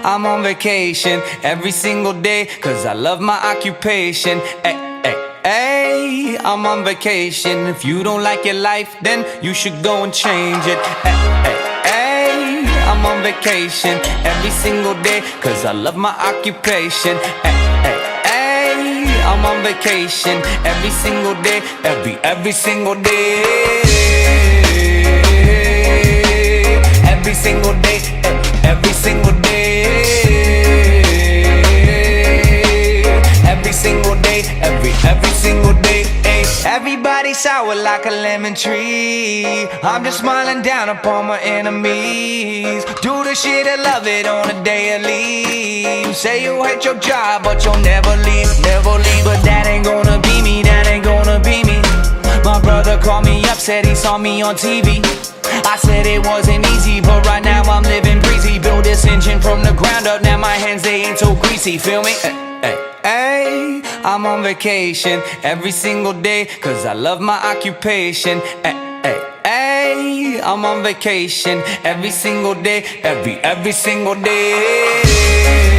I'm on vacation every single day, cause I love my occupation. Ay, I'm on vacation. If you don't like your life, then you should go and change it. Ay, I'm on vacation every single day, cause I love my occupation. Ay, I'm on vacation every single day, every single day. Every single day, every single day. Every single day, every single day. Everybody sour like a lemon tree. I'm just smiling down upon my enemies. Do the shit and love it on a daily. Say you hate your job, but you'll never leave, never leave. But that ain't gonna be me, that ain't gonna be me. My brother called me up, said he saw me on TV. I said it wasn't easy, but right now I'm living breezy. Build this engine from the ground up, now my hands, they ain't so greasy, feel me? Ay, I'm on vacation every single day, cause I love my occupation. Ay, I'm on vacation every single day, every single day.